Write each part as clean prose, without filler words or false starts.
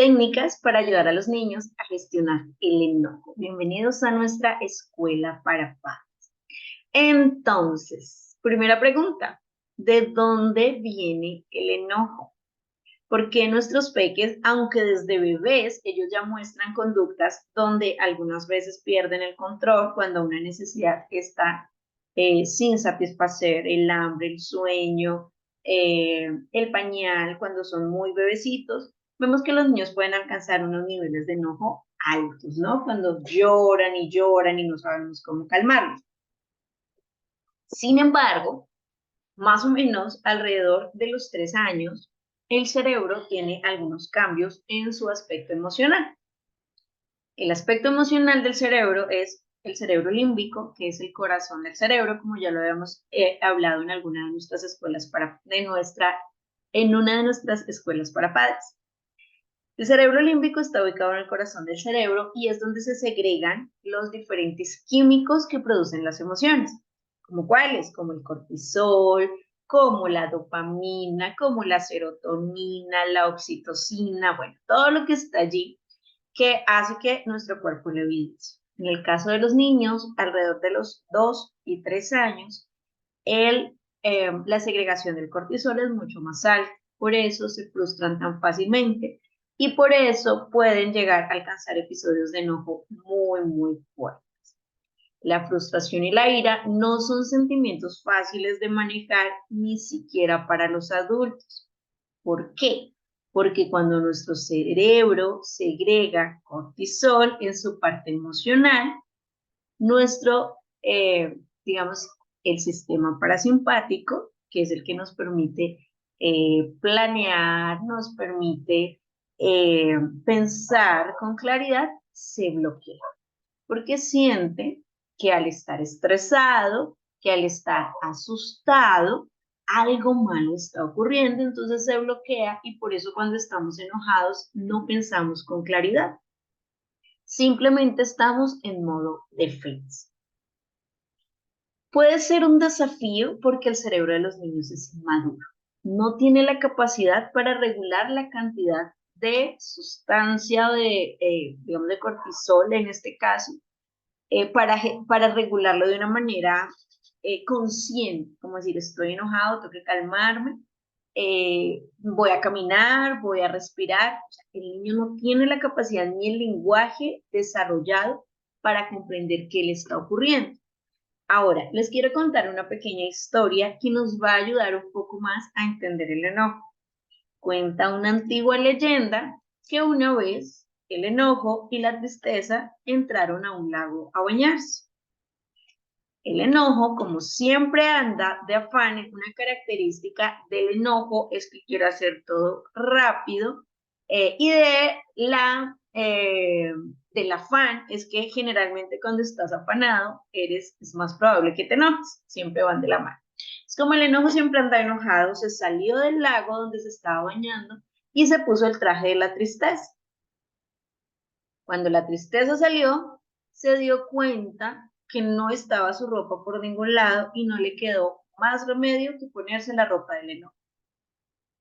técnicas para ayudar a los niños a gestionar el enojo. Bienvenidos a nuestra escuela para padres. Entonces, primera pregunta, ¿de dónde viene el enojo? Porque nuestros peques, aunque desde bebés ellos ya muestran conductas donde algunas veces pierden el control cuando una necesidad está sin satisfacer, el hambre, el sueño, el pañal, cuando son muy bebecitos, vemos que los niños pueden alcanzar unos niveles de enojo altos, ¿no? Cuando lloran y no sabemos cómo calmarlos. Sin embargo, más o menos alrededor de los 3 años, el cerebro tiene algunos cambios en su aspecto emocional. El aspecto emocional del cerebro es el cerebro límbico, que es el corazón del cerebro, como ya lo habíamos hablado en alguna de nuestras escuelas en una de nuestras escuelas para padres. El cerebro límbico está ubicado en el corazón del cerebro y es donde se segregan los diferentes químicos que producen las emociones, como cuáles, como el cortisol, como la dopamina, como la serotonina, la oxitocina, bueno, todo lo que está allí que hace que nuestro cuerpo lo evidencie. En el caso de los niños, alrededor de los 2 y 3 años, la segregación del cortisol es mucho más alta, por eso se frustran tan fácilmente y por eso pueden llegar a alcanzar episodios de enojo muy, muy fuertes. La frustración y la ira no son sentimientos fáciles de manejar ni siquiera para los adultos. ¿Por qué? Porque cuando nuestro cerebro segrega cortisol en su parte emocional, nuestro, digamos, el sistema parasimpático, que es el que nos permite planear, nos permite eh, pensar con claridad, se bloquea, porque siente que al estar estresado, que al estar asustado, algo malo está ocurriendo, entonces se bloquea y por eso cuando estamos enojados no pensamos con claridad. Simplemente estamos en modo defensa. Puede ser un desafío porque el cerebro de los niños es inmaduro. No tiene la capacidad para regular la cantidad de sustancia digamos, de cortisol en este caso, para regularlo de una manera consciente, como decir, estoy enojado, tengo que calmarme, voy a caminar, voy a respirar. O sea, el niño no tiene la capacidad ni el lenguaje desarrollado para comprender qué le está ocurriendo. Ahora, les quiero contar una pequeña historia que nos va a ayudar un poco más a entender el enojo. Cuenta una antigua leyenda que una vez el enojo y la tristeza entraron a un lago a bañarse. El enojo, como siempre anda de afán, una característica del enojo es que quiere hacer todo rápido y del afán es que generalmente cuando estás afanado es más probable que te enojes, siempre van de la mano. Es como el enojo siempre anda enojado, se salió del lago donde se estaba bañando y se puso el traje de la tristeza. Cuando la tristeza salió, se dio cuenta que no estaba su ropa por ningún lado y no le quedó más remedio que ponerse la ropa del enojo.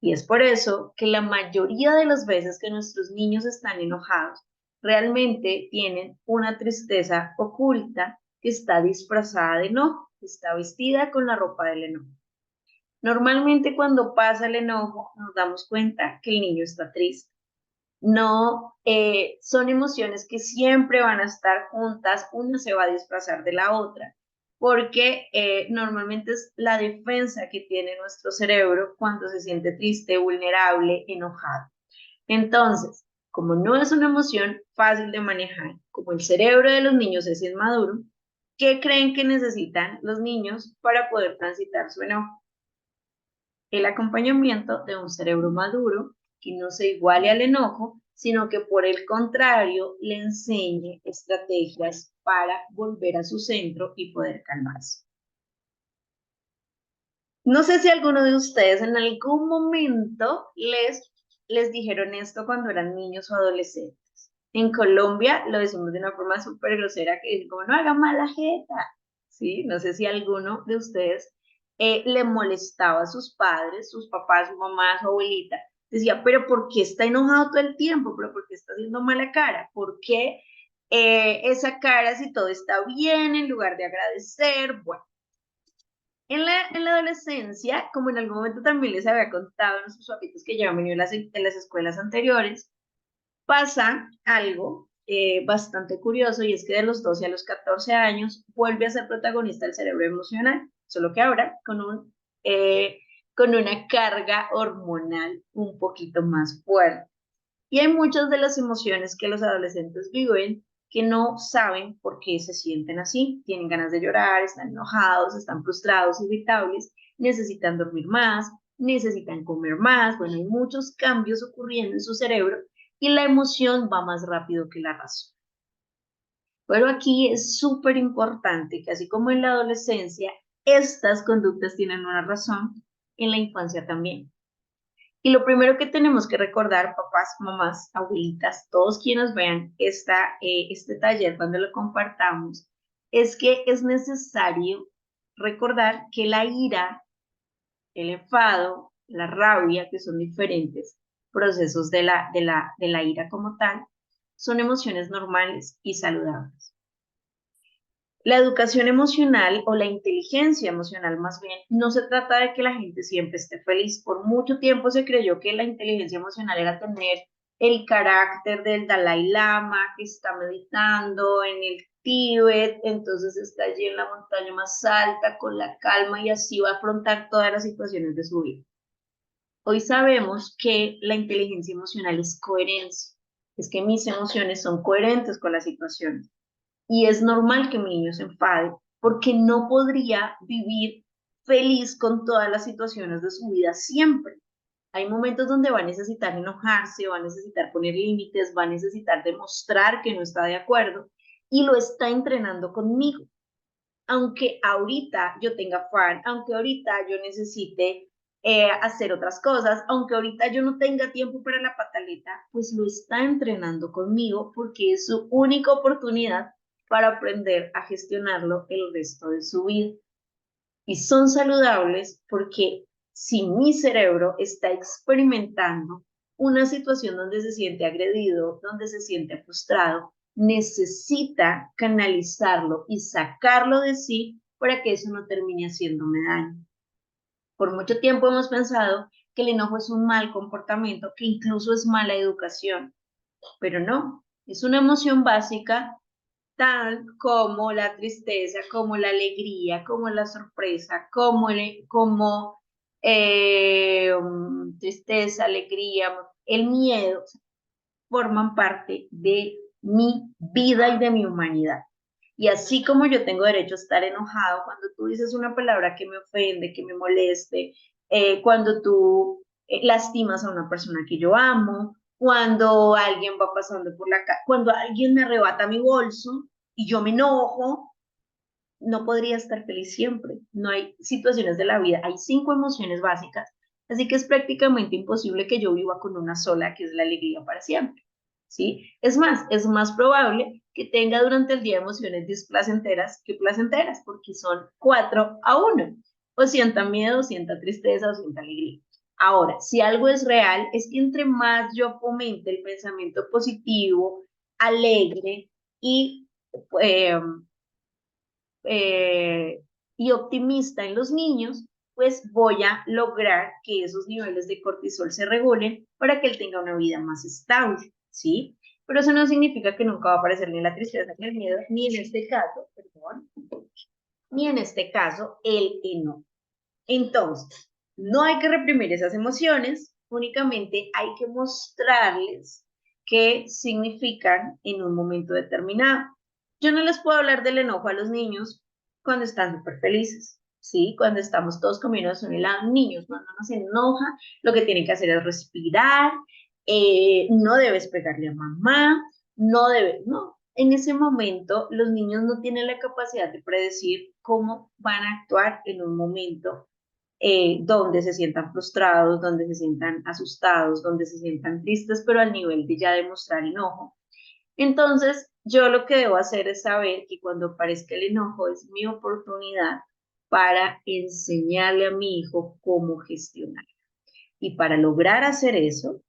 Y es por eso que la mayoría de las veces que nuestros niños están enojados, realmente tienen una tristeza oculta que está disfrazada de enojo, que está vestida con la ropa del enojo. Normalmente cuando pasa el enojo nos damos cuenta que el niño está triste. No, son emociones que siempre van a estar juntas, una se va a disfrazar de la otra, porque normalmente es la defensa que tiene nuestro cerebro cuando se siente triste, vulnerable, enojado. Entonces, como no es una emoción fácil de manejar, como el cerebro de los niños es inmaduro, ¿qué creen que necesitan los niños para poder transitar su enojo? El acompañamiento de un cerebro maduro que no se iguale al enojo, sino que por el contrario le enseñe estrategias para volver a su centro y poder calmarse. No sé si alguno de ustedes en algún momento les dijeron esto cuando eran niños o adolescentes. En Colombia lo decimos de una forma súper grosera que dice como no haga mala jeta, ¿sí? No sé si alguno de ustedes le molestaba a sus padres, sus papás, su mamá, su abuelita, decía, pero ¿por qué está enojado todo el tiempo? ¿Pero por qué está haciendo mala cara? ¿Por qué esa cara si todo está bien en lugar de agradecer? Bueno, en la adolescencia, como en algún momento también les había contado en nuestros papitos que ya han venido en las escuelas anteriores, pasa algo bastante curioso y es que de los 12 a los 14 años vuelve a ser protagonista el cerebro emocional, solo que ahora eh, con una carga hormonal un poquito más fuerte. Y hay muchas de las emociones que los adolescentes viven que no saben por qué se sienten así. Tienen ganas de llorar, están enojados, están frustrados, irritables, necesitan dormir más, necesitan comer más. Bueno, hay muchos cambios ocurriendo en su cerebro y la emoción va más rápido que la razón. Pero aquí es súper importante que así como en la adolescencia, estas conductas tienen una razón, en la infancia también. Y lo primero que tenemos que recordar, papás, mamás, abuelitas, todos quienes vean este taller cuando lo compartamos, es que es necesario recordar que la ira, el enfado, la rabia, que son diferentes procesos de la ira como tal, son emociones normales y saludables. La educación emocional o la inteligencia emocional más bien, no se trata de que la gente siempre esté feliz. Por mucho tiempo se creyó que la inteligencia emocional era tener el carácter del Dalai Lama que está meditando en el Tíbet, entonces está allí en la montaña más alta con la calma y así va a afrontar todas las situaciones de su vida. Hoy sabemos que la inteligencia emocional es coherencia, es que mis emociones son coherentes con las situaciones. Y es normal que mi niño se enfade porque no podría vivir feliz con todas las situaciones de su vida siempre. Hay momentos donde va a necesitar enojarse, va a necesitar poner límites, va a necesitar demostrar que no está de acuerdo y lo está entrenando conmigo. Aunque ahorita yo tenga afán, aunque ahorita yo necesite hacer otras cosas, aunque ahorita yo no tenga tiempo para la pataleta, pues lo está entrenando conmigo porque es su única oportunidad para aprender a gestionarlo el resto de su vida. Y son saludables porque si mi cerebro está experimentando una situación donde se siente agredido, donde se siente frustrado, necesita canalizarlo y sacarlo de sí para que eso no termine haciéndome daño. Por mucho tiempo hemos pensado que el enojo es un mal comportamiento, que incluso es mala educación, pero no, es una emoción básica tal como la tristeza, como la alegría, como la sorpresa, tristeza, alegría, el miedo, forman parte de mi vida y de mi humanidad. Y así como yo tengo derecho a estar enojado cuando tú dices una palabra que me ofende, que me moleste, cuando tú lastimas a una persona que yo amo, cuando alguien va pasando por la calle, cuando alguien me arrebata mi bolso y yo me enojo, no podría estar feliz siempre. No hay situaciones de la vida, hay 5 emociones básicas, así que es prácticamente imposible que yo viva con una sola, que es la alegría para siempre. ¿Sí? Es más probable que tenga durante el día emociones displacenteras que placenteras, porque son 4-1. O sienta miedo, o sienta tristeza, o sienta alegría. Ahora, si algo es real, es que entre más yo fomente el pensamiento positivo, alegre y eh, eh, y optimista en los niños, pues voy a lograr que esos niveles de cortisol se regulen para que él tenga una vida más estable, ¿sí? Pero eso no significa que nunca va a aparecer ni la tristeza ni el miedo, ni en este caso, perdón, ni en este caso el enojo. Entonces, no hay que reprimir esas emociones, únicamente hay que mostrarles qué significan en un momento determinado. Yo no les puedo hablar del enojo a los niños cuando están súper felices, ¿sí? Cuando estamos todos comiendo un helado, niños, cuando uno se enoja, lo que tienen que hacer es respirar, no debes pegarle a mamá, no debes, no. En ese momento, los niños no tienen la capacidad de predecir cómo van a actuar en un momento donde se sientan frustrados, donde se sientan asustados, donde se sientan tristes, pero al nivel de ya demostrar enojo. Entonces, yo lo que debo hacer es saber que cuando aparezca el enojo es mi oportunidad para enseñarle a mi hijo cómo gestionar. Y para lograr hacer eso,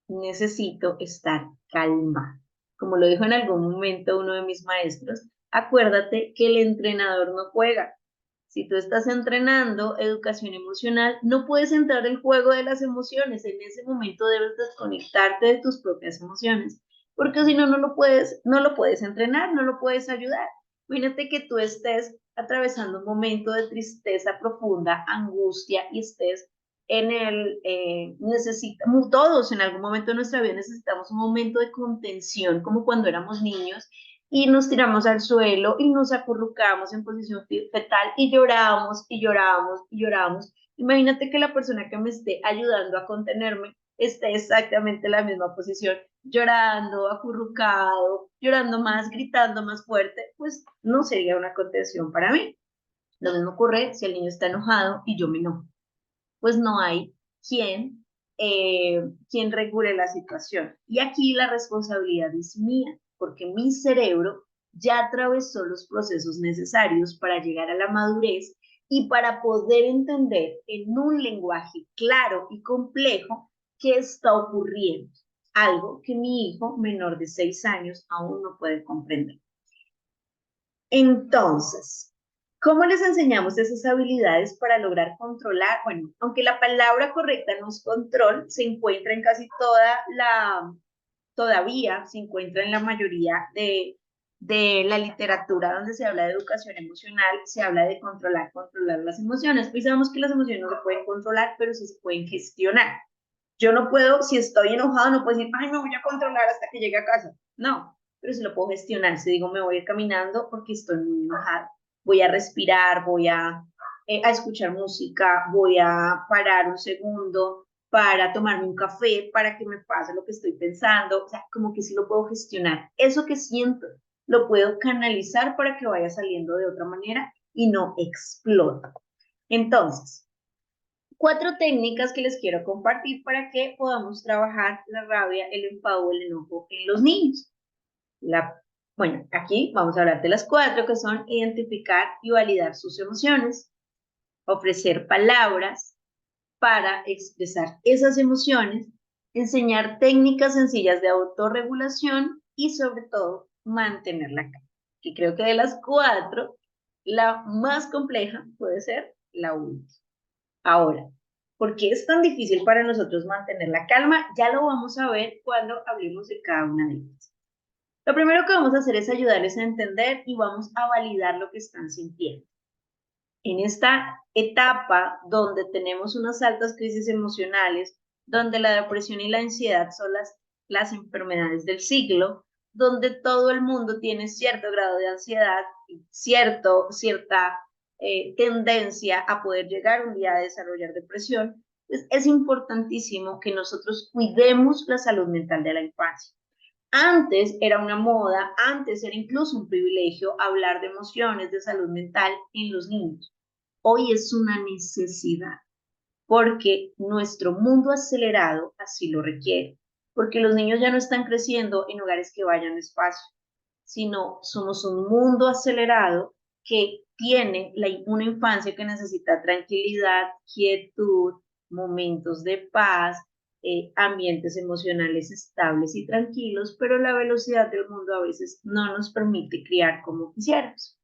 necesito estar calma. Como lo dijo en algún momento uno de mis maestros, acuérdate que el entrenador no juega. Si tú estás entrenando educación emocional, no puedes entrar en el juego de las emociones. En ese momento debes desconectarte de tus propias emociones, porque si no, no lo puedes entrenar, no lo puedes ayudar. Imagínate que tú estés atravesando un momento de tristeza profunda, angustia, y estés en todos en algún momento de nuestra vida necesitamos un momento de contención, como cuando éramos niños, y nos tiramos al suelo y nos acurrucamos en posición fetal y lloramos y lloramos y lloramos. Imagínate que la persona que me esté ayudando a contenerme esté exactamente en la misma posición, llorando, acurrucado, llorando más, gritando más fuerte, pues no sería una contención para mí. Lo mismo ocurre si el niño está enojado y yo me enojo, pues no hay quien, quien regule la situación. Y aquí la responsabilidad es mía, porque mi cerebro ya atravesó los procesos necesarios para llegar a la madurez y para poder entender en un lenguaje claro y complejo qué está ocurriendo, algo que mi hijo menor de 6 años aún no puede comprender. Entonces, ¿cómo les enseñamos esas habilidades para lograr controlar? Bueno, aunque la palabra correcta no es control, se encuentra en casi todavía se encuentra en la mayoría de la literatura donde se habla de educación emocional, se habla de controlar las emociones. Pues sabemos que las emociones no se pueden controlar, pero sí se pueden gestionar. Yo no puedo, si estoy enojado, no puedo decir, ay, me voy a controlar hasta que llegue a casa. No, pero sí lo puedo gestionar. Si digo, me voy a ir caminando porque estoy muy enojada, voy a respirar, voy a escuchar música, voy a parar un segundo para tomarme un café, para que me pase lo que estoy pensando. O sea, como que sí lo puedo gestionar. Eso que siento, lo puedo canalizar para que vaya saliendo de otra manera y no explota. Entonces, 4 técnicas que les quiero compartir para que podamos trabajar la rabia, el enfado, el enojo en los niños. Bueno, aquí vamos a hablar de las 4 que son identificar y validar sus emociones, ofrecer palabras para expresar esas emociones, enseñar técnicas sencillas de autorregulación y sobre todo mantener la calma. Y creo que de las 4, la más compleja puede ser la última. Ahora, ¿por qué es tan difícil para nosotros mantener la calma? Ya lo vamos a ver cuando hablemos de cada una de ellas. Lo primero que vamos a hacer es ayudarles a entender y vamos a validar lo que están sintiendo. En esta etapa donde tenemos unas altas crisis emocionales, donde la depresión y la ansiedad son las enfermedades del siglo, donde todo el mundo tiene cierto grado de ansiedad y cierta tendencia a poder llegar un día a desarrollar depresión, pues es importantísimo que nosotros cuidemos la salud mental de la infancia. Antes era una moda, antes era incluso un privilegio hablar de emociones, de salud mental en los niños. Hoy es una necesidad porque nuestro mundo acelerado así lo requiere, porque los niños ya no están creciendo en hogares que vayan despacio, sino somos un mundo acelerado que tiene una infancia que necesita tranquilidad, quietud, momentos de paz, ambientes emocionales estables y tranquilos, pero la velocidad del mundo a veces no nos permite criar como quisiéramos.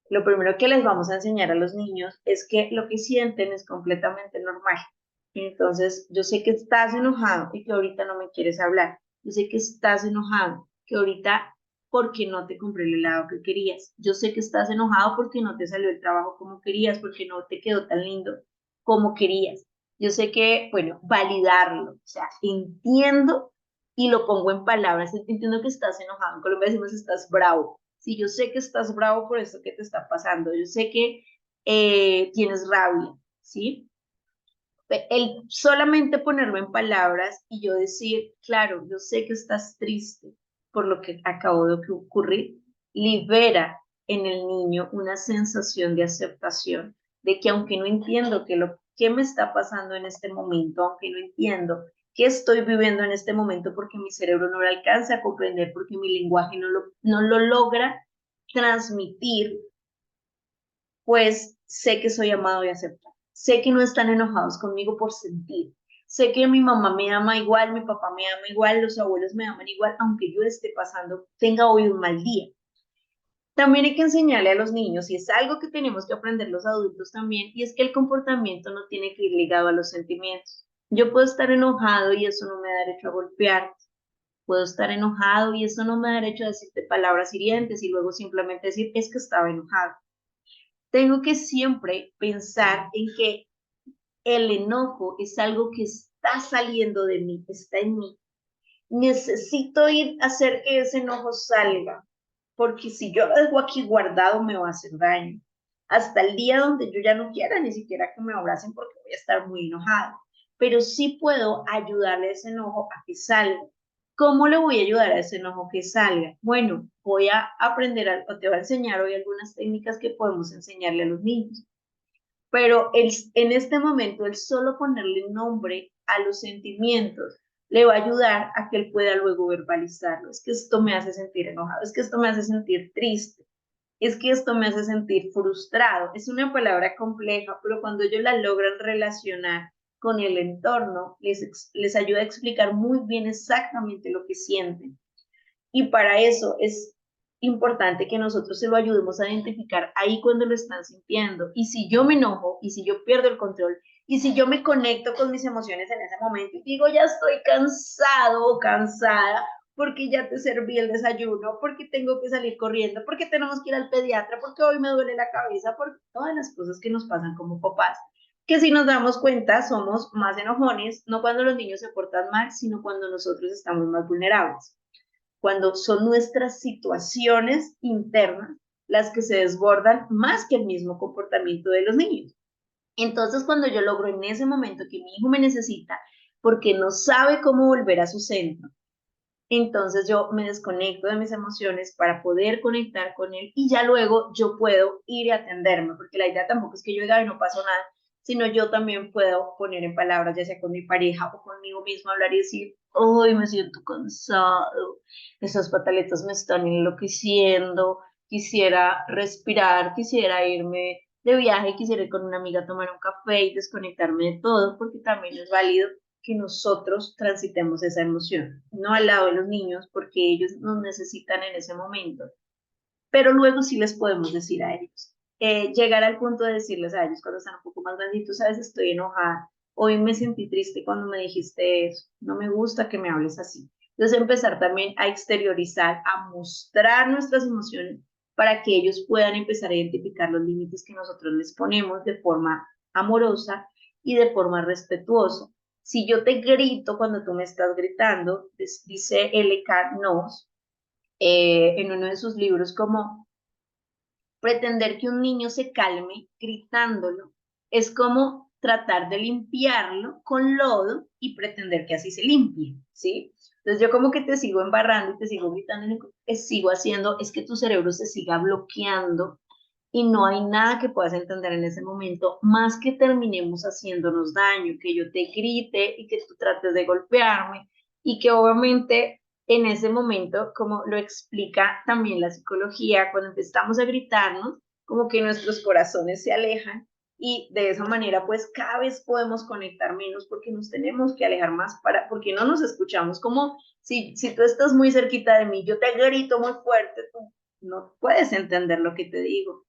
Lo primero que les vamos a enseñar a los niños es que lo que sienten es completamente normal. Entonces, yo sé que estás enojado y que ahorita no me quieres hablar. Yo sé que estás enojado, que ahorita porque no te compré el helado que querías. Yo sé que estás enojado porque no te salió el trabajo como querías, porque no te quedó tan lindo como querías. Yo sé que, bueno, validarlo. O sea, entiendo y lo pongo en palabras. Entiendo que estás enojado. En Colombia decimos estás bravo. Sí, yo sé que estás bravo por esto que te está pasando. Yo sé que tienes rabia, ¿sí? El solamente ponerlo en palabras y yo decir, claro, yo sé que estás triste por lo que acabó de ocurrir, libera en el niño una sensación de aceptación, de que aunque no entiendo qué me está pasando en este momento, aunque no entiendo qué estoy viviendo en este momento porque mi cerebro no lo alcanza a comprender, porque mi lenguaje no lo logra transmitir, pues sé que soy amado y aceptado. Sé que no están enojados conmigo por sentir. Sé que mi mamá me ama igual, mi papá me ama igual, los abuelos me aman igual, aunque yo esté pasando, tenga hoy un mal día. También hay que enseñarle a los niños, y es algo que tenemos que aprender los adultos también, y es que el comportamiento no tiene que ir ligado a los sentimientos. Yo puedo estar enojado y eso no me da derecho a golpear. Puedo estar enojado y eso no me da derecho a decirte palabras hirientes y luego simplemente decir es que estaba enojado. Tengo que siempre pensar en que el enojo es algo que está saliendo de mí, está en mí. Necesito ir a hacer que ese enojo salga, porque si yo lo dejo aquí guardado me va a hacer daño. Hasta el día donde yo ya no quiera ni siquiera que me abracen porque voy a estar muy enojada. Pero sí puedo ayudarle a ese enojo a que salga. ¿Cómo le voy a ayudar a ese enojo que salga? Bueno, voy a aprender, o te voy a enseñar hoy algunas técnicas que podemos enseñarle a los niños. Pero en este momento, el solo ponerle nombre a los sentimientos le va a ayudar a que él pueda luego verbalizarlo. Es que esto me hace sentir enojado, es que esto me hace sentir triste, es que esto me hace sentir frustrado. Es una palabra compleja, pero cuando ellos la logran relacionar con el entorno, les ayuda a explicar muy bien exactamente lo que sienten. Y para eso es importante que nosotros se lo ayudemos a identificar ahí cuando lo están sintiendo. Y si yo me enojo, y si yo pierdo el control, y si yo me conecto con mis emociones en ese momento y digo, ya estoy cansado o cansada, porque ya te serví el desayuno, porque tengo que salir corriendo, porque tenemos que ir al pediatra, porque hoy me duele la cabeza, por todas las cosas que nos pasan como papás, que si nos damos cuenta somos más enojones, no cuando los niños se portan mal, sino cuando nosotros estamos más vulnerables, cuando son nuestras situaciones internas las que se desbordan más que el mismo comportamiento de los niños. Entonces, cuando yo logro en ese momento que mi hijo me necesita porque no sabe cómo volver a su centro, entonces yo me desconecto de mis emociones para poder conectar con él y ya luego yo puedo ir a atenderme, porque la idea tampoco es que yo diga, no pasó nada, sino yo también puedo poner en palabras, ya sea con mi pareja o conmigo mismo, hablar y decir, hoy me siento cansado, esas pataletas me están enloqueciendo, quisiera respirar, quisiera irme de viaje, quisiera ir con una amiga a tomar un café y desconectarme de todo, porque también es válido que nosotros transitemos esa emoción, no al lado de los niños, porque ellos nos necesitan en ese momento, pero luego sí les podemos decir a ellos. Llegar al punto de decirles a ellos cuando están un poco más granditos, sabes, estoy enojada, hoy me sentí triste cuando me dijiste eso, no me gusta que me hables así. Entonces empezar también a exteriorizar, a mostrar nuestras emociones para que ellos puedan empezar a identificar los límites que nosotros les ponemos de forma amorosa y de forma respetuosa. Si yo te grito cuando tú me estás gritando, dice L.K. Noss en uno de sus libros como pretender que un niño se calme gritándolo es como tratar de limpiarlo con lodo y pretender que así se limpie, ¿sí? Entonces yo como que te sigo embarrando y te sigo gritando y sigo haciendo, es que tu cerebro se siga bloqueando y no hay nada que puedas entender en ese momento más que terminemos haciéndonos daño, que yo te grite y que tú trates de golpearme y que obviamente en ese momento, como lo explica también la psicología, cuando empezamos a gritarnos, como que nuestros corazones se alejan y de esa manera pues cada vez podemos conectar menos porque nos tenemos que alejar más porque no nos escuchamos, como si tú estás muy cerquita de mí, yo te grito muy fuerte, tú no puedes entender lo que te digo.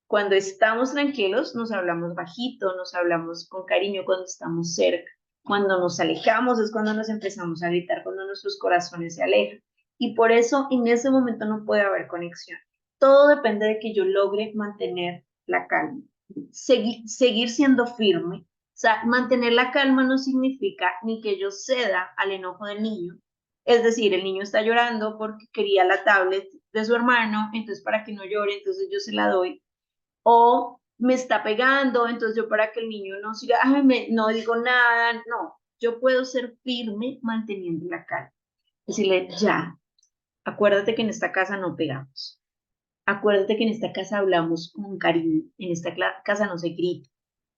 Cuando estamos tranquilos, nos hablamos bajito, nos hablamos con cariño cuando estamos cerca. Cuando nos alejamos es cuando nos empezamos a gritar, cuando nuestros corazones se alejan. Y por eso en ese momento no puede haber conexión. Todo depende de que yo logre mantener la calma. Seguir siendo firme. O sea, mantener la calma no significa ni que yo ceda al enojo del niño. Es decir, el niño está llorando porque quería la tablet de su hermano, entonces para que no llore, entonces yo se la doy o me está pegando, entonces yo para que el niño no siga, ay, no digo nada, no, yo puedo ser firme manteniendo la calma. Decirle, ya, acuérdate que en esta casa no pegamos, acuérdate que en esta casa hablamos con cariño, en esta casa no se grita.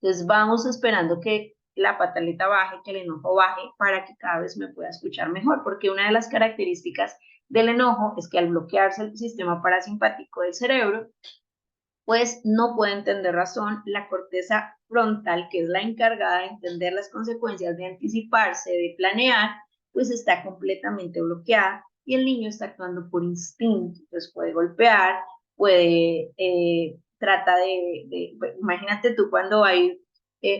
Entonces vamos esperando que la pataleta baje, que el enojo baje, para que cada vez me pueda escuchar mejor, porque una de las características del enojo es que al bloquearse el sistema parasimpático del cerebro, pues no puede entender razón. La corteza frontal, que es la encargada de entender las consecuencias, de anticiparse, de planear, pues está completamente bloqueada y el niño está actuando por instinto. Entonces puede golpear, puede, trata imagínate tú cuando hay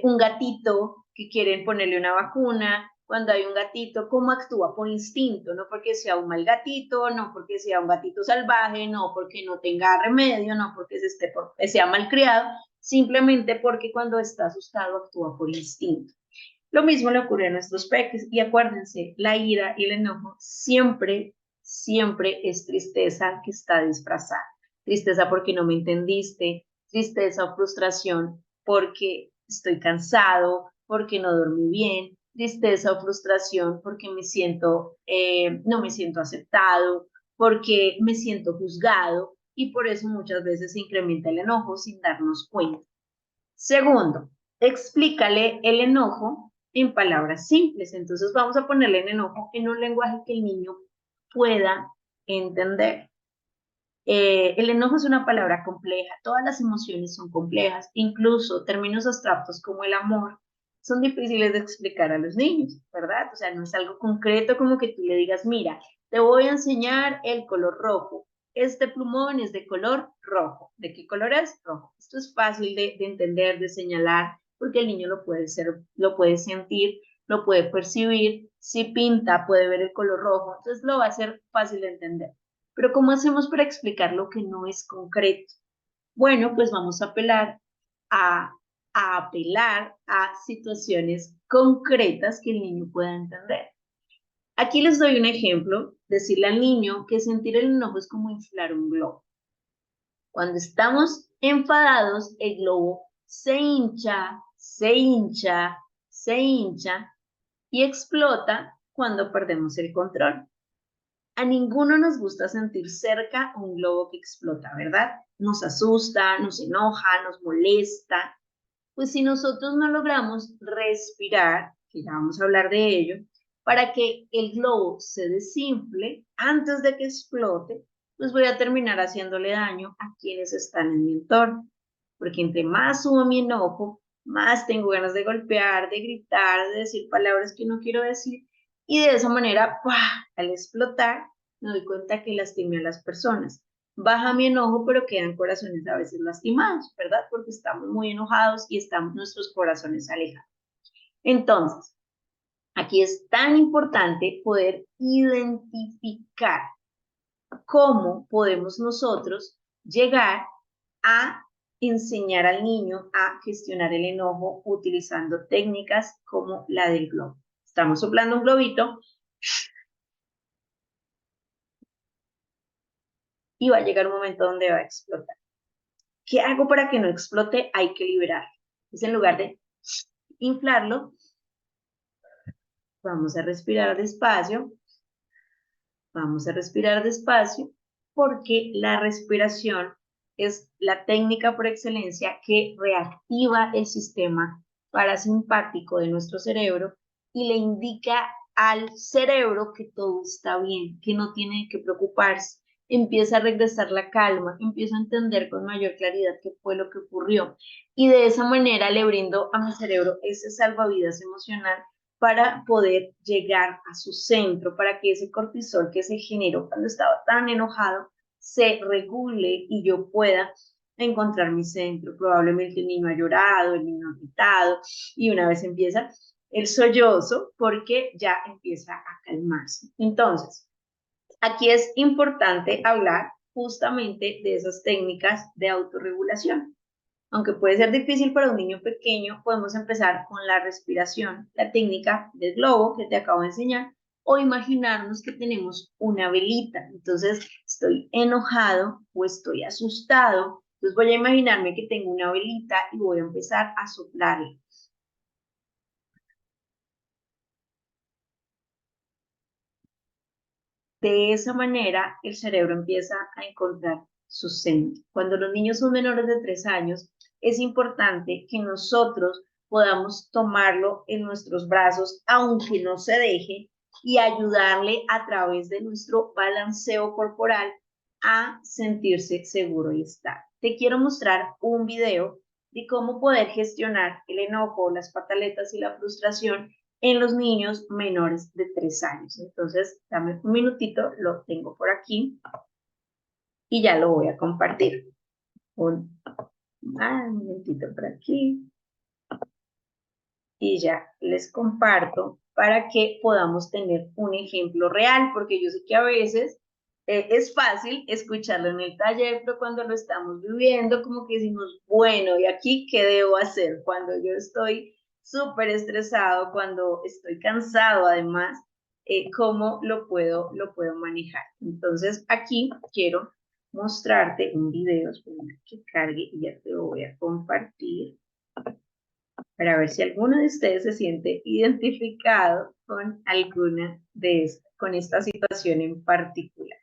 un gatito que quieren ponerle una vacuna, cuando hay un gatito, cómo actúa por instinto, no porque sea un mal gatito, no porque sea un gatito salvaje, no porque no tenga remedio, no porque sea malcriado, simplemente porque cuando está asustado actúa por instinto. Lo mismo le ocurre a nuestros peques y acuérdense, la ira y el enojo siempre, siempre es tristeza que está disfrazada. Tristeza porque no me entendiste, tristeza o frustración porque estoy cansado, porque no dormí bien, tristeza o frustración porque no me siento aceptado, porque me siento juzgado y por eso muchas veces se incrementa el enojo sin darnos cuenta. Segundo, explícale el enojo en palabras simples. Entonces vamos a ponerle el enojo en un lenguaje que el niño pueda entender. El enojo es una palabra compleja, todas las emociones son complejas, incluso términos abstractos como el amor son difíciles de explicar a los niños, ¿verdad? O sea, no es algo concreto como que tú le digas, mira, te voy a enseñar el color rojo, este plumón es de color rojo. ¿De qué color es? Rojo. Esto es fácil de entender, de señalar, porque el niño lo puede sentir, lo puede percibir, si pinta puede ver el color rojo, entonces lo va a ser fácil de entender. Pero ¿cómo hacemos para explicar lo que no es concreto? Bueno, pues vamos a a, apelar a situaciones concretas que el niño pueda entender. Aquí les doy un ejemplo, decirle al niño que sentir el enojo es como inflar un globo. Cuando estamos enfadados, el globo se hincha, se hincha, se hincha y explota cuando perdemos el control. A ninguno nos gusta sentir cerca un globo que explota, ¿verdad? Nos asusta, nos enoja, nos molesta. Pues si nosotros no logramos respirar, que ya vamos a hablar de ello, para que el globo se desinfle antes de que explote, pues voy a terminar haciéndole daño a quienes están en mi entorno. Porque entre más subo mi enojo, más tengo ganas de golpear, de gritar, de decir palabras que no quiero decir. Y de esa manera, ¡pah!, al explotar, me doy cuenta que lastimé a las personas. Baja mi enojo, pero quedan corazones a veces lastimados, ¿verdad? Porque estamos muy enojados y están nuestros corazones alejados. Entonces, aquí es tan importante poder identificar cómo podemos nosotros llegar a enseñar al niño a gestionar el enojo utilizando técnicas como la del globo. Estamos soplando un globito y va a llegar un momento donde va a explotar. ¿Qué hago para que no explote? Hay que liberarlo. Entonces, en lugar de inflarlo, vamos a respirar despacio, vamos a respirar despacio, porque la respiración es la técnica por excelencia que reactiva el sistema parasimpático de nuestro cerebro y le indica al cerebro que todo está bien, que no tiene que preocuparse. Empieza a regresar la calma, empieza a entender con mayor claridad qué fue lo que ocurrió. Y de esa manera le brindo a mi cerebro ese salvavidas emocional para poder llegar a su centro, para que ese cortisol que se generó cuando estaba tan enojado se regule y yo pueda encontrar mi centro. Probablemente el niño ha llorado, el niño ha gritado y una vez empieza el sollozo porque ya empieza a calmarse. Entonces, aquí es importante hablar justamente de esas técnicas de autorregulación. Aunque puede ser difícil para un niño pequeño, podemos empezar con la respiración, la técnica del globo que te acabo de enseñar, o imaginarnos que tenemos una velita. Entonces, estoy enojado o estoy asustado. Entonces, voy a imaginarme que tengo una velita y voy a empezar a soplarla. De esa manera, el cerebro empieza a encontrar su centro. Cuando los niños son menores de 3 años, es importante que nosotros podamos tomarlo en nuestros brazos, aunque no se deje, y ayudarle a través de nuestro balanceo corporal a sentirse seguro y estable. te quiero mostrar un video de cómo poder gestionar el enojo, las pataletas y la frustración en los niños menores de 3 años. Entonces, dame un minutito, lo tengo por aquí y ya lo voy a compartir. Un momentito por aquí y ya les comparto para que podamos tener un ejemplo real, porque yo sé que a veces es fácil escucharlo en el taller, pero cuando lo estamos viviendo, como que decimos, bueno, ¿y aquí qué debo hacer? Cuando yo estoy súper estresado, cuando estoy cansado, además, ¿cómo lo puedo manejar? Entonces, aquí quiero mostrarte un video, espera que cargue y ya te lo voy a compartir para ver si alguno de ustedes se siente identificado con alguna con esta situación en particular.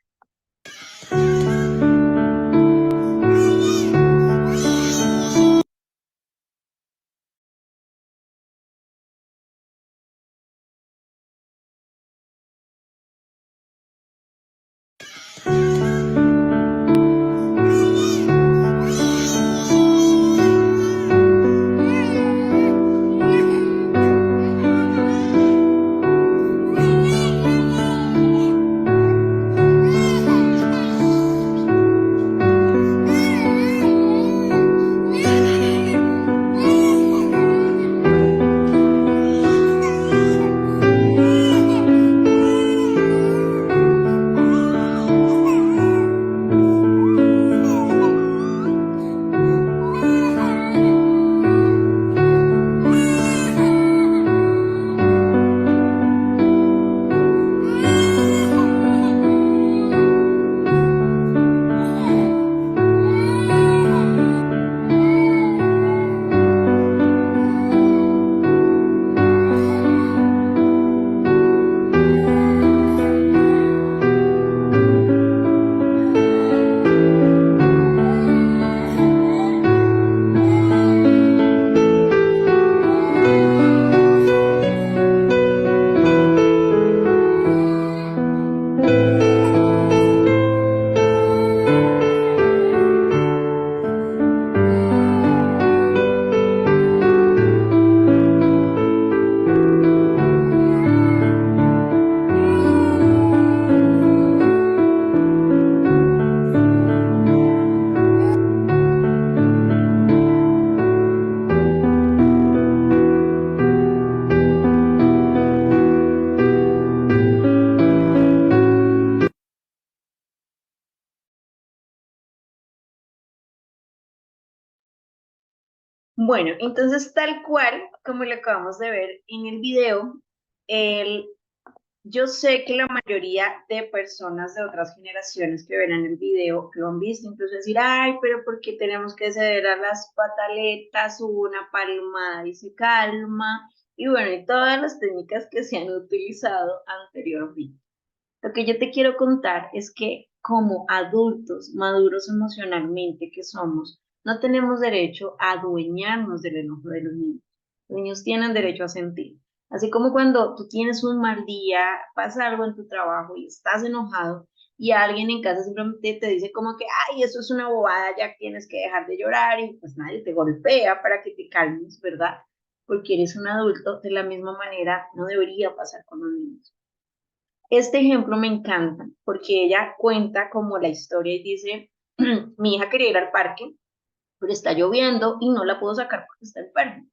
Bueno, entonces tal cual como lo acabamos de ver en el video, el, yo sé que la mayoría de personas de otras generaciones que verán el video lo han visto, incluso decir, ay, pero ¿por qué tenemos que ceder a las pataletas? Una palmada y se calma. Y bueno, y todas las técnicas que se han utilizado anteriormente. Lo que yo te quiero contar es que como adultos maduros emocionalmente que somos, no tenemos derecho a adueñarnos del enojo de los niños. Los niños tienen derecho a sentir. Así como cuando tú tienes un mal día, pasa algo en tu trabajo y estás enojado y alguien en casa simplemente te dice como que, ay, eso es una bobada, ya tienes que dejar de llorar y pues nadie te golpea para que te calmes, ¿verdad? Porque eres un adulto, de la misma manera no debería pasar con los niños. Este ejemplo me encanta porque ella cuenta como la historia y dice, mi hija quería ir al parque, pero está lloviendo y no la puedo sacar porque está enferma.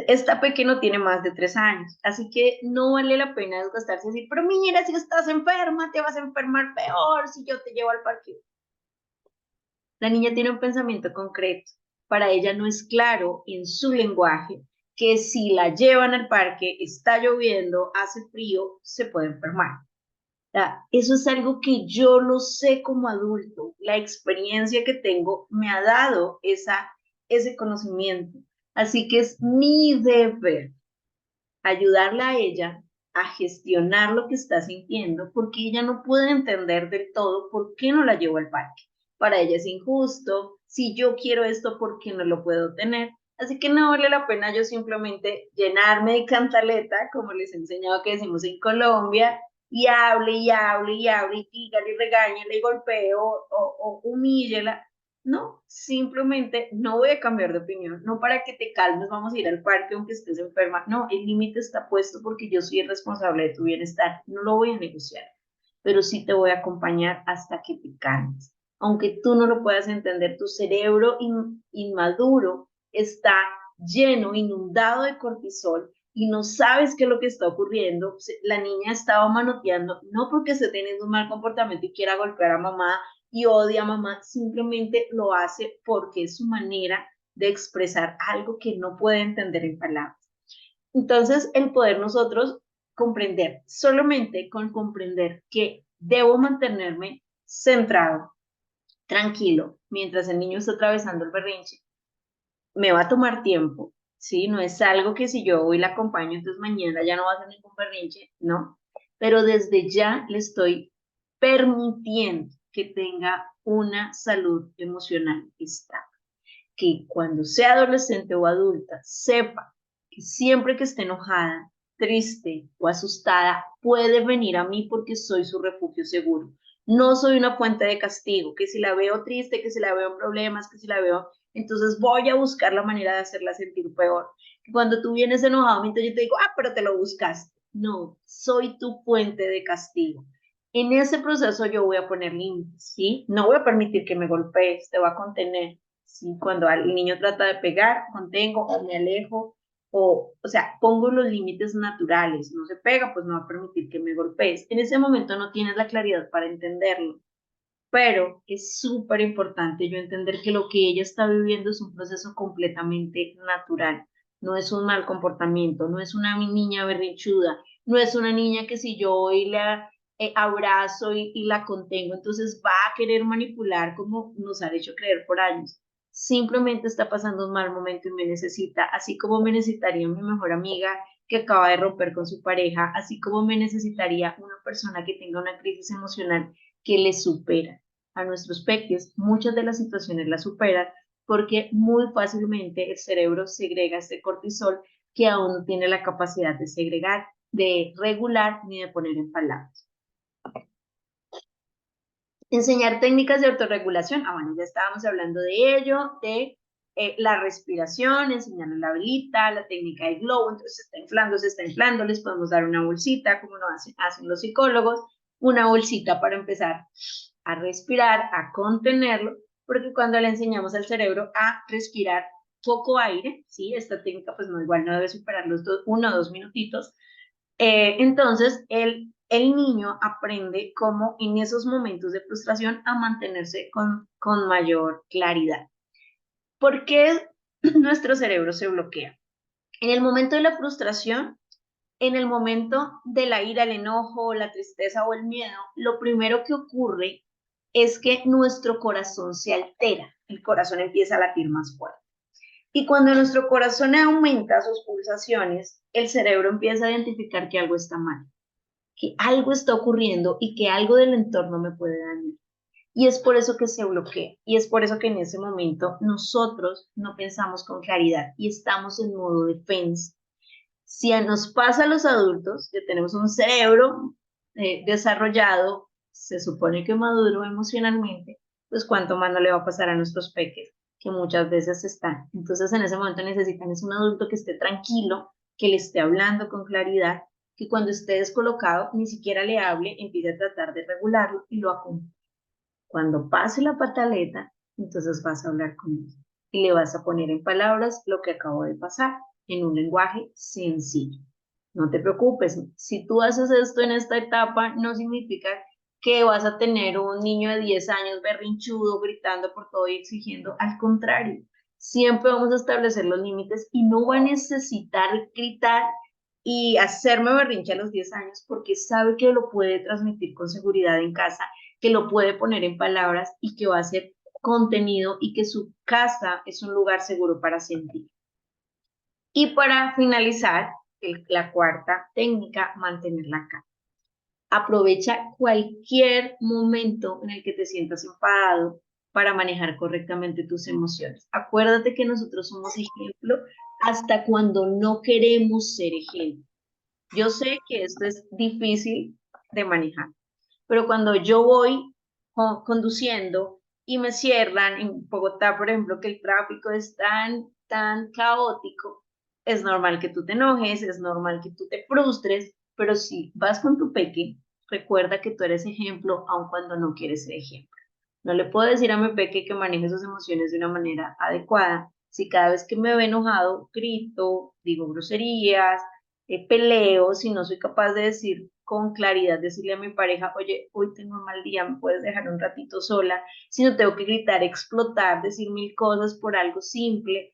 Esta pequeña tiene más de 3 años, así que no vale la pena desgastarse y decir, pero mira, si estás enferma, te vas a enfermar peor si yo te llevo al parque. La niña tiene un pensamiento concreto. Para ella no es claro en su lenguaje que si la llevan al parque, está lloviendo, hace frío, se puede enfermar. Sea, eso es algo que yo lo sé como adulto. La experiencia que tengo me ha dado ese conocimiento. Así que es mi deber ayudarla a ella a gestionar lo que está sintiendo, porque ella no puede entender del todo por qué no la llevo al parque. Para ella es injusto. Si yo quiero esto, ¿por qué no lo puedo tener? Así que no vale la pena yo simplemente llenarme de cantaleta, como les he enseñado que decimos en Colombia, y hable y hable y hable y dígale y regáñele y golpee o humíllela. No, simplemente no voy a cambiar de opinión, no para que te calmes, vamos a ir al parque aunque estés enferma, no, el límite está puesto porque yo soy el responsable de tu bienestar, no lo voy a negociar, pero sí te voy a acompañar hasta que te calmes. Aunque tú no lo puedas entender, tu cerebro inmaduro está lleno, inundado de cortisol y no sabes qué es lo que está ocurriendo. La niña estaba manoteando, no porque esté teniendo un mal comportamiento y quiera golpear a mamá y odia a mamá, simplemente lo hace porque es su manera de expresar algo que no puede entender en palabras. Entonces, el poder nosotros comprender, solamente con comprender que debo mantenerme centrado, tranquilo, mientras el niño está atravesando el berrinche, me va a tomar tiempo, ¿sí? No es algo que si yo hoy la acompaño, entonces mañana ya no va a hacer ningún berrinche, no. Pero desde ya le estoy permitiendo que tenga una salud emocional estable. Que cuando sea adolescente o adulta, sepa que siempre que esté enojada, triste o asustada, puede venir a mí porque soy su refugio seguro. No soy una fuente de castigo, que si la veo triste, que si la veo en problemas, que si la veo, entonces voy a buscar la manera de hacerla sentir peor. Que cuando tú vienes enojado, entonces yo te digo, ah, pero te lo buscaste. No, soy tu fuente de castigo. En ese proceso yo voy a poner límites, ¿sí? No voy a permitir que me golpees, te va a contener. ¿Sí? Cuando el niño trata de pegar, contengo o me alejo, o sea, pongo los límites naturales, no se pega, pues no va a permitir que me golpees. En ese momento no tienes la claridad para entenderlo, pero es súper importante yo entender que lo que ella está viviendo es un proceso completamente natural, no es un mal comportamiento, no es una niña berrinchuda, no es una niña que si yo hoy la abrazo y la contengo, entonces va a querer manipular como nos han hecho creer por años. Simplemente está pasando un mal momento y me necesita, así como me necesitaría mi mejor amiga que acaba de romper con su pareja, así como me necesitaría una persona que tenga una crisis emocional que le supera. A nuestros peques, muchas de las situaciones las superan porque muy fácilmente el cerebro segrega este cortisol que aún no tiene la capacidad de segregar, de regular ni de poner en palabras. Enseñar técnicas de autorregulación. Ah, bueno, ya estábamos hablando de ello, de la respiración, enseñarles la velita, la técnica de glow, entonces se está inflando, les podemos dar una bolsita, como lo hacen los psicólogos, una bolsita para empezar a respirar, a contenerlo, porque cuando le enseñamos al cerebro a respirar poco aire, ¿sí? Esta técnica pues no igual no debe superar los 1 o 2 minutitos, entonces el niño aprende como en esos momentos de frustración a mantenerse con mayor claridad. ¿Por qué nuestro cerebro se bloquea? En el momento de la frustración, en el momento de la ira, el enojo, la tristeza o el miedo, lo primero que ocurre es que nuestro corazón se altera, el corazón empieza a latir más fuerte. Y cuando nuestro corazón aumenta sus pulsaciones, el cerebro empieza a identificar que algo está mal, que algo está ocurriendo y que algo del entorno me puede dañar. Y es por eso que se bloquea. Y es por eso que en ese momento nosotros no pensamos con claridad y estamos en modo defensa. Si nos pasa a los adultos, que tenemos un cerebro desarrollado, se supone que maduro emocionalmente, pues cuánto más no le va a pasar a nuestros peques, que muchas veces están. Entonces en ese momento necesitan es un adulto que esté tranquilo, que le esté hablando con claridad, que cuando esté descolocado ni siquiera le hable, empiece a tratar de regularlo y lo acompañe. Cuando pase la pataleta, entonces vas a hablar con él y le vas a poner en palabras lo que acabó de pasar en un lenguaje sencillo. No te preocupes, si tú haces esto en esta etapa, no significa que vas a tener un niño de 10 años berrinchudo, gritando por todo y exigiendo. Al contrario, siempre vamos a establecer los límites y no va a necesitar gritar y hacerme berrinche a los 10 años porque sabe que lo puede transmitir con seguridad en casa, que lo puede poner en palabras y que va a ser contenido y que su casa es un lugar seguro para sentir. Y para finalizar, la cuarta técnica, mantener la calma. Aprovecha cualquier momento en el que te sientas enfadado para manejar correctamente tus emociones. Acuérdate que nosotros somos ejemplo hasta cuando no queremos ser ejemplo. Yo sé que esto es difícil de manejar, pero cuando yo voy conduciendo y me cierran en Bogotá, por ejemplo, que el tráfico es tan caótico, es normal que tú te enojes, es normal que tú te frustres, pero si vas con tu peque, recuerda que tú eres ejemplo aun cuando no quieres ser ejemplo. No le puedo decir a mi peque que maneje sus emociones de una manera adecuada. Si cada vez que me veo enojado, grito, digo groserías, peleo, si no soy capaz de decir con claridad, decirle a mi pareja, oye, hoy tengo un mal día, me puedes dejar un ratito sola, si no tengo que gritar, explotar, decir mil cosas por algo simple,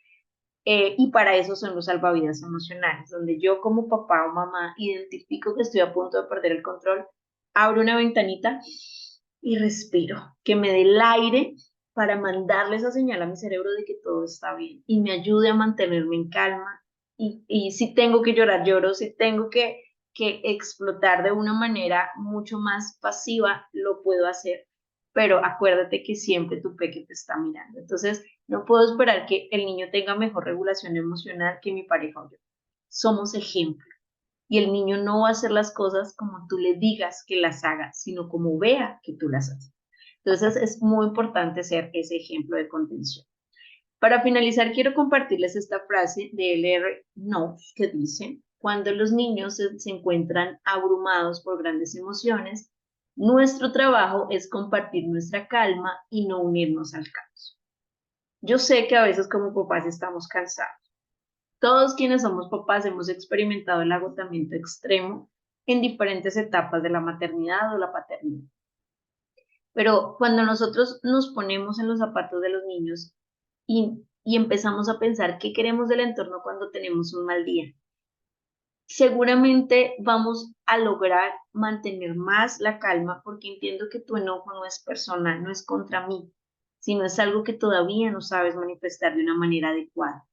y para eso son los salvavidas emocionales, donde yo como papá o mamá identifico que estoy a punto de perder el control, abro una ventanita y respiro, que me dé el aire para mandarle esa señal a mi cerebro de que todo está bien y me ayude a mantenerme en calma. Y si tengo que llorar, lloro, si tengo que explotar de una manera mucho más pasiva, lo puedo hacer, pero acuérdate que siempre tu peque te está mirando. Entonces, no puedo esperar que el niño tenga mejor regulación emocional que mi pareja o yo. Somos ejemplo. Y el niño no va a hacer las cosas como tú le digas que las haga, sino como vea que tú las haces. Entonces es muy importante ser ese ejemplo de contención. Para finalizar, quiero compartirles esta frase de L.R. Knopf que dice, cuando los niños se encuentran abrumados por grandes emociones, nuestro trabajo es compartir nuestra calma y no unirnos al caos. Yo sé que a veces como papás estamos cansados. Todos quienes somos papás hemos experimentado el agotamiento extremo en diferentes etapas de la maternidad o la paternidad. Pero cuando nosotros nos ponemos en los zapatos de los niños y empezamos a pensar qué queremos del entorno cuando tenemos un mal día, seguramente vamos a lograr mantener más la calma porque entiendo que tu enojo no es personal, no es contra mí, sino es algo que todavía no sabes manifestar de una manera adecuada.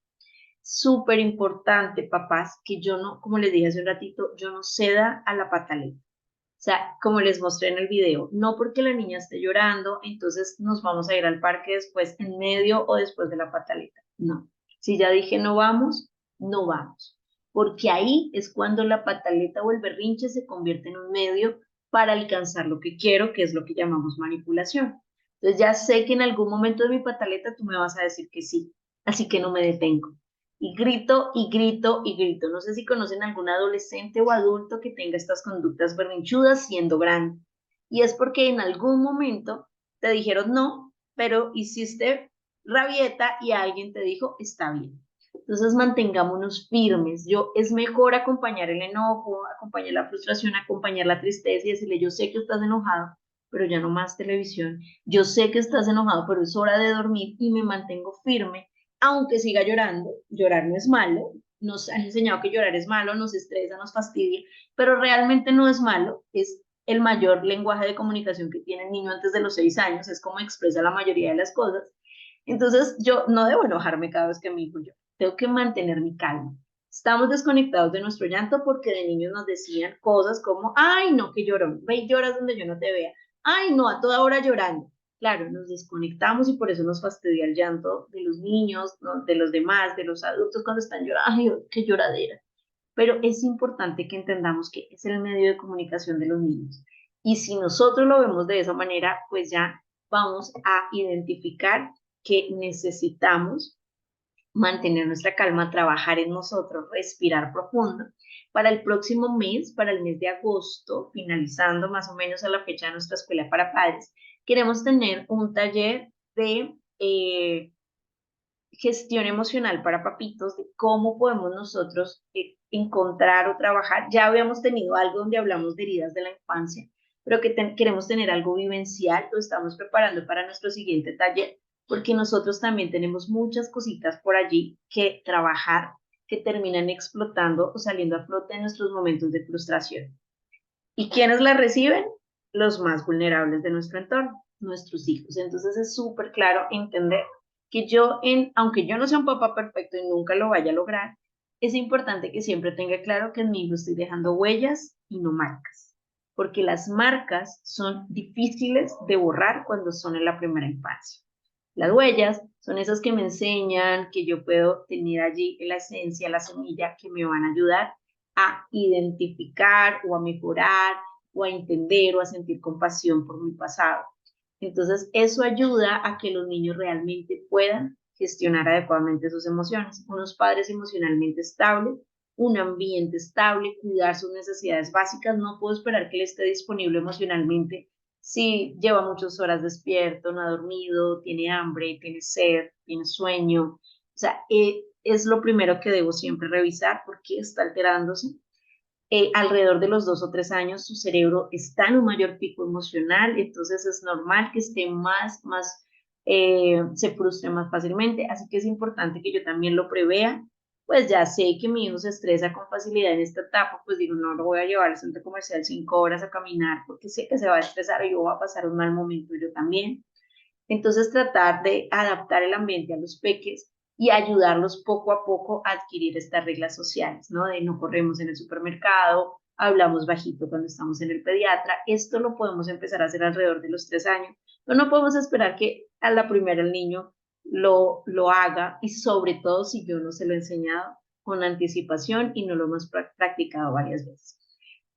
Súper importante, papás, que yo no, como les dije hace un ratito, yo no ceda a la pataleta. O sea, como les mostré en el video, no porque la niña esté llorando, entonces nos vamos a ir al parque después, en medio o después de la pataleta. No. Si ya dije no vamos, no vamos. Porque ahí es cuando la pataleta o el berrinche se convierte en un medio para alcanzar lo que quiero, que es lo que llamamos manipulación. Entonces ya sé que en algún momento de mi pataleta tú me vas a decir que sí, así que no me detengo y grito y grito y grito. No sé si conocen algún adolescente o adulto que tenga estas conductas berrinchudas siendo grande. Y es porque en algún momento te dijeron no, pero hiciste rabieta y alguien te dijo está bien. Entonces mantengámonos firmes. Es mejor acompañar el enojo, acompañar la frustración, acompañar la tristeza y decirle, yo sé que estás enojado, pero ya no más televisión. Yo sé que estás enojado, pero es hora de dormir y me mantengo firme aunque siga llorando, llorar no es malo, nos han enseñado que llorar es malo, nos estresa, nos fastidia, pero realmente no es malo, es el mayor lenguaje de comunicación que tiene el niño antes de los 6 años, es como expresa la mayoría de las cosas. Entonces yo no debo enojarme cada vez que mi hijo llora, tengo que mantener mi calma. Estamos desconectados de nuestro llanto porque de niños nos decían cosas como, ay, no, que lloró, ve y lloras donde yo no te vea, ay, no, a toda hora llorando. Claro, nos desconectamos y por eso nos fastidia el llanto de los niños, ¿no? De los demás, de los adultos cuando están llorando. ¡Ay, qué lloradera! Pero es importante que entendamos que es el medio de comunicación de los niños. Y si nosotros lo vemos de esa manera, pues ya vamos a identificar que necesitamos mantener nuestra calma, trabajar en nosotros, respirar profundo. Para el próximo mes, para el mes de agosto, finalizando más o menos a la fecha de nuestra escuela para padres, queremos tener un taller de gestión emocional para papitos, de cómo podemos nosotros encontrar o trabajar. Ya habíamos tenido algo donde hablamos de heridas de la infancia, pero que queremos tener algo vivencial, lo estamos preparando para nuestro siguiente taller, porque nosotros también tenemos muchas cositas por allí que trabajar, que terminan explotando o saliendo a flote en nuestros momentos de frustración. ¿Y quiénes las reciben? Los más vulnerables de nuestro entorno, nuestros hijos. Entonces es súper claro entender que aunque yo no sea un papá perfecto y nunca lo vaya a lograr, es importante que siempre tenga claro que en mi hijo estoy dejando huellas y no marcas, porque las marcas son difíciles de borrar cuando son en la primera infancia. Las huellas son esas que me enseñan que yo puedo tener allí la esencia, la semilla que me van a ayudar a identificar o a mejorar o a entender o a sentir compasión por mi pasado. Entonces, eso ayuda a que los niños realmente puedan gestionar adecuadamente sus emociones. Unos padres emocionalmente estables, un ambiente estable, cuidar sus necesidades básicas. No puedo esperar que él esté disponible emocionalmente si lleva muchas horas despierto, no ha dormido, tiene hambre, tiene sed, tiene sueño. O sea, es lo primero que debo siempre revisar porque está alterándose. Alrededor de los 2 o 3 años su cerebro está en un mayor pico emocional, entonces es normal que esté se frustre más fácilmente, así que es importante que yo también lo prevea. Pues ya sé que mi hijo se estresa con facilidad en esta etapa, pues digo, no lo voy a llevar al centro comercial 5 horas a caminar porque sé que se va a estresar o yo voy a pasar un mal momento yo también. Entonces, tratar de adaptar el ambiente a los peques y ayudarlos poco a poco a adquirir estas reglas sociales, ¿no? De no corremos en el supermercado, hablamos bajito cuando estamos en el pediatra. Esto lo podemos empezar a hacer alrededor de los 3 años. Pero no podemos esperar que a la primera el niño lo haga y sobre todo si yo no se lo he enseñado con anticipación y no lo hemos practicado varias veces.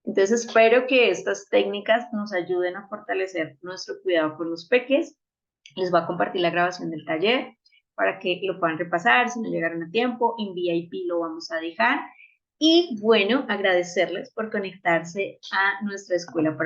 Entonces, espero que estas técnicas nos ayuden a fortalecer nuestro cuidado con los peques. Les voy a compartir la grabación del taller para que lo puedan repasar. Si no llegaron a tiempo, en VIP lo vamos a dejar. Y bueno, agradecerles por conectarse a nuestra escuela para